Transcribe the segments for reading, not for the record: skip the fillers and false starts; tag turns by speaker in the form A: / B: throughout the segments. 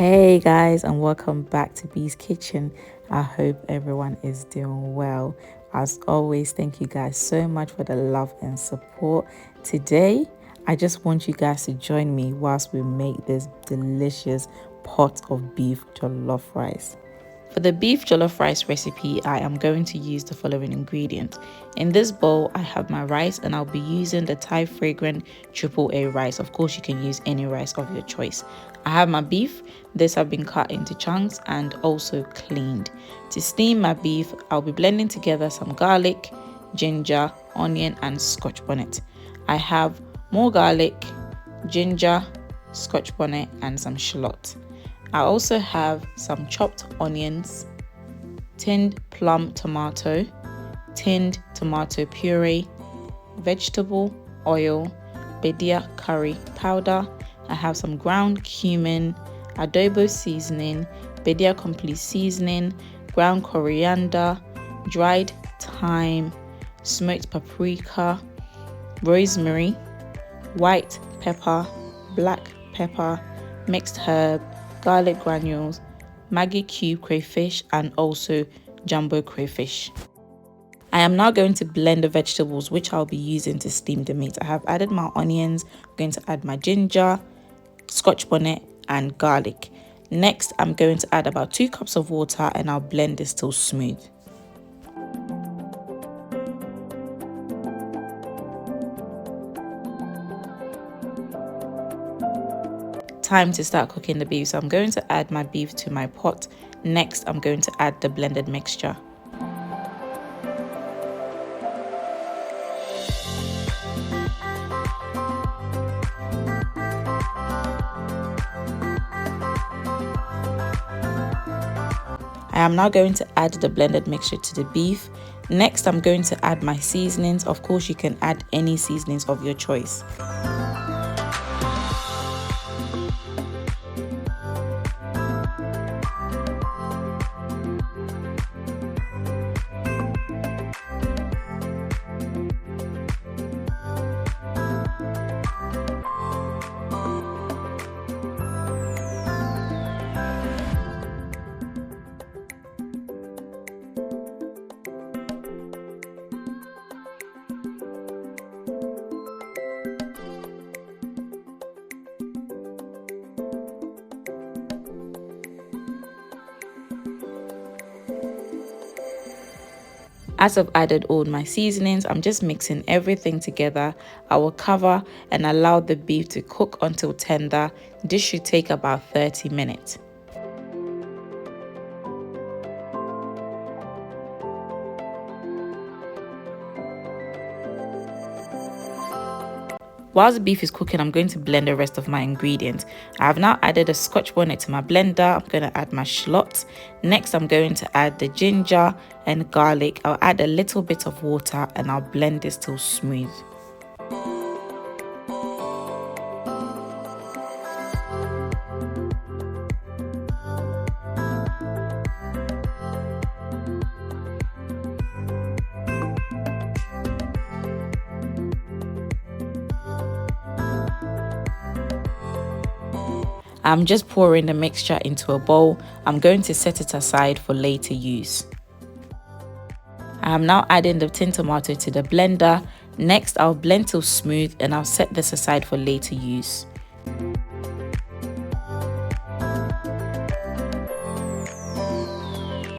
A: Hey guys, and welcome back to Bee's Kitchen. I hope everyone is doing well. As always, thank you guys so much for the love and support. Today I just want you guys to join me whilst we make this delicious pot of beef jollof rice. For the beef jollof rice recipe, I am going to use the following ingredients. In this bowl, I have my rice and I'll be using the Thai fragrant AAA rice. Of course, you can use any rice of your choice. I have my beef. This have been cut into chunks and also cleaned. To steam my beef, I'll be blending together some garlic, ginger, onion and Scotch Bonnet. I have more garlic, ginger, Scotch Bonnet and some shallots. I also have some chopped onions, tinned plum tomato, tinned tomato puree, vegetable oil, Badia curry powder. I have some ground cumin, adobo seasoning, Badia complete seasoning, ground coriander, dried thyme, smoked paprika, rosemary, white pepper, black pepper, mixed herb, garlic granules, Maggi Cube crayfish and also jumbo crayfish. I am now going to blend the vegetables which I'll be using to steam the meat. I have added my onions, I'm going to add my ginger, Scotch bonnet and garlic. Next, I'm going to add about 2 cups of water and I'll blend this till smooth. Time to start cooking the beef, so I'm going to add my beef to my pot. Next, I'm going to add the blended mixture. I am now going to add the blended mixture to the beef. Next, I'm going to add my seasonings. Of course, you can add any seasonings of your choice. As I've added all my seasonings, I'm just mixing everything together. I will cover and allow the beef to cook until tender. This should take about 30 minutes. While the beef is cooking, I'm going to blend the rest of my ingredients. I have now added a Scotch bonnet to my blender. I'm going to add my shallots. Next, I'm going to add the ginger and garlic. I'll add a little bit of water and I'll blend this till smooth. I'm just pouring the mixture into a bowl. I'm going to set it aside for later use. I am now adding the tinned tomato to the blender. Next, I'll blend till smooth and I'll set this aside for later use.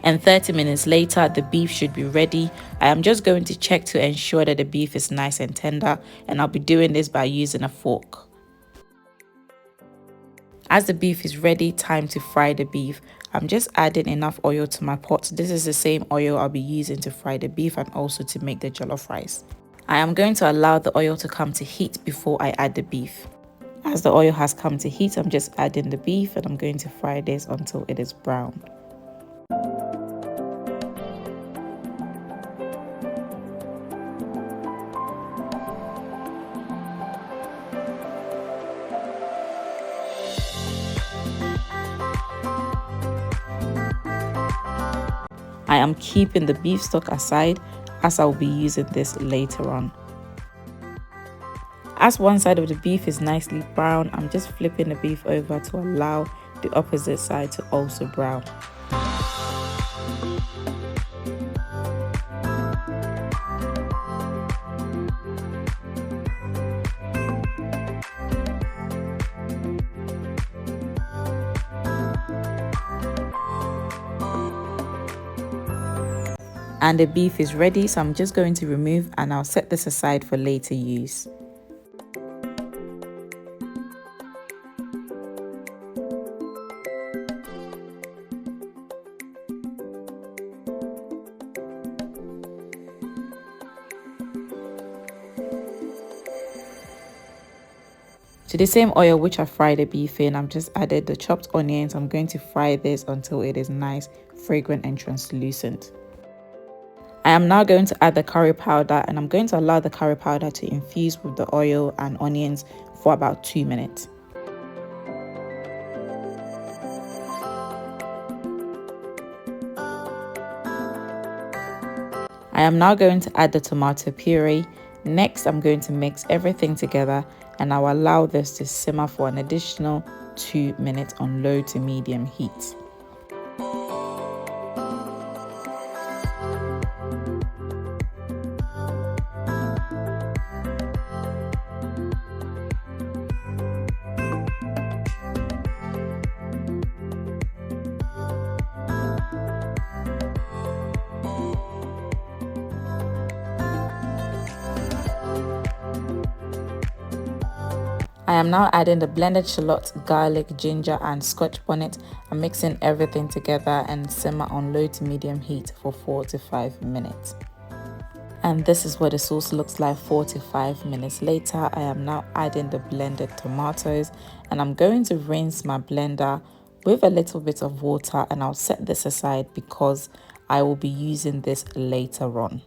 A: And 30 minutes later, the beef should be ready. I am just going to check to ensure that the beef is nice and tender, and I'll be doing this by using a fork. As the beef is ready, time to fry the beef. I'm just adding enough oil to my pot. This is the same oil I'll be using to fry the beef and also to make the jollof rice. I am going to allow the oil to come to heat before I add the beef. As the oil has come to heat, I'm just adding the beef and I'm going to fry this until it is brown. I am keeping the beef stock aside as I'll be using this later on. As one side of the beef is nicely brown, I'm just flipping the beef over to allow the opposite side to also brown. And the beef is ready, so I'm just going to remove and I'll set this aside for later use. To the same oil which I fried the beef in, I've just added the chopped onions. I'm going to fry this until it is nice, fragrant and translucent. I am now going to add the curry powder, and I'm going to allow the curry powder to infuse with the oil and onions for about 2 minutes. I am now going to add the tomato puree. Next, I'm going to mix everything together, and I'll allow this to simmer for an additional 2 minutes on low to medium heat. I am now adding the blended shallots, garlic, ginger and Scotch bonnet. I'm mixing everything together and simmer on low to medium heat for 4 to 5 minutes. And this is what the sauce looks like 4 to 5 minutes later. I am now adding the blended tomatoes, and I'm going to rinse my blender with a little bit of water, and I'll set this aside because I will be using this later on.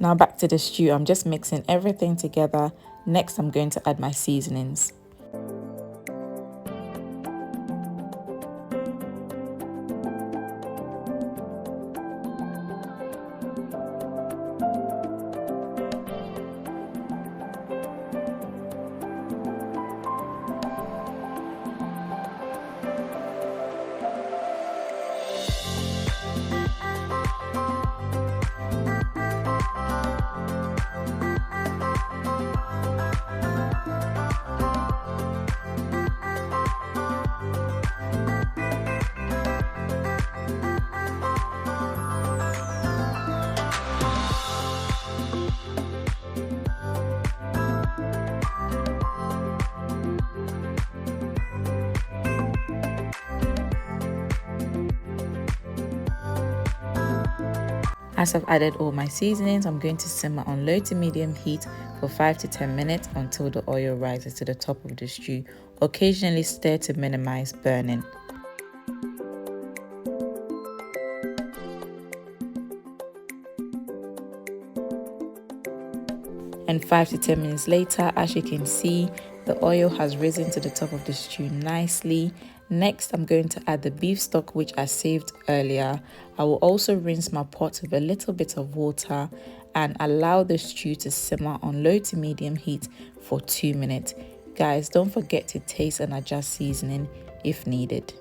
A: Now back to the stew. I'm just mixing everything together. Next, I'm going to add my seasonings. As I've added all my seasonings, I'm going to simmer on low to medium heat for 5 to 10 minutes until the oil rises to the top of the stew. Occasionally stir to minimize burning. And 5 to 10 minutes later, as you can see, the oil has risen to the top of the stew nicely. Next, I'm going to add the beef stock which I saved earlier. I will also rinse my pot with a little bit of water and allow the stew to simmer on low to medium heat for 2 minutes. Guys, don't forget to taste and adjust seasoning if needed.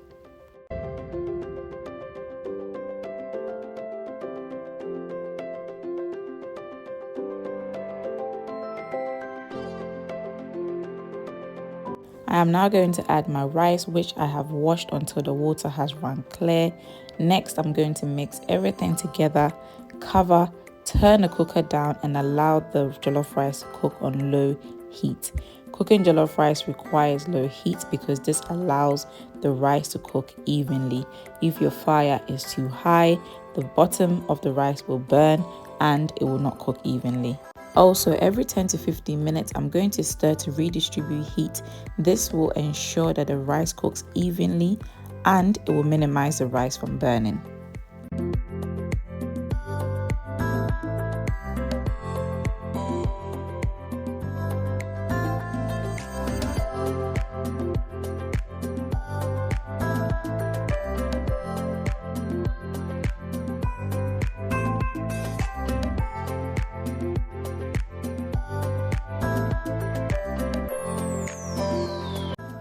A: I am now going to add my rice, which I have washed until the water has run clear. Next, I'm going to mix everything together, cover, turn the cooker down and allow the jollof rice to cook on low heat. Cooking jollof rice requires low heat because this allows the rice to cook evenly. If your fire is too high, the bottom of the rice will burn and it will not cook evenly. Also, every 10 to 15 minutes, I'm going to stir to redistribute heat. This will ensure that the rice cooks evenly and it will minimize the rice from burning.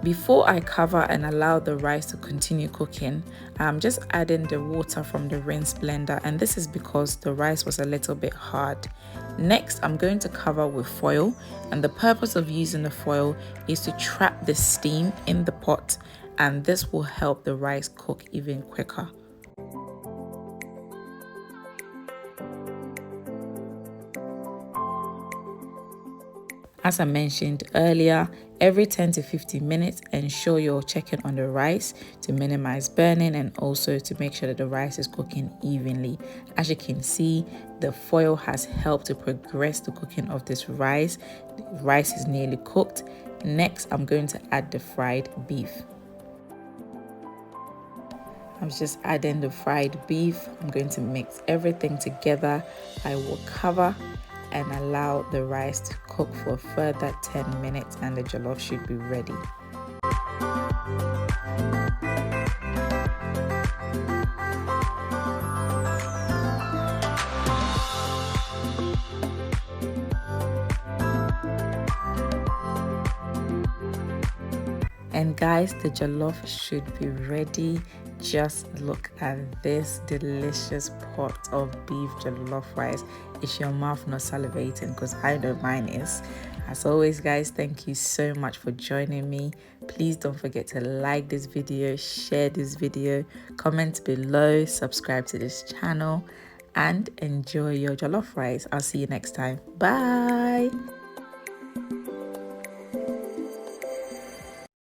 A: Before I cover and allow the rice to continue cooking, I'm just adding the water from the rinse blender, and this is because the rice was a little bit hard. Next, I'm going to cover with foil, and the purpose of using the foil is to trap the steam in the pot, and this will help the rice cook even quicker. As I mentioned earlier, every 10 to 15 minutes, ensure you're checking on the rice to minimize burning and also to make sure that the rice is cooking evenly. As you can see, the foil has helped to progress the cooking of this rice. The rice is nearly cooked. Next, I'm going to add the fried beef. I'm just adding the fried beef. I'm going to mix everything together. I will cover and allow the rice to cook for a further 10 minutes and the jollof should be ready. And guys, the jollof should be ready. Just look at this delicious pot of beef jollof rice. Is your mouth not salivating? Because I know mine is. As always, guys, thank you so much for joining me. Please don't forget to like this video, share this video, comment below, subscribe to this channel, and enjoy your jollof rice. I'll see you next time. Bye.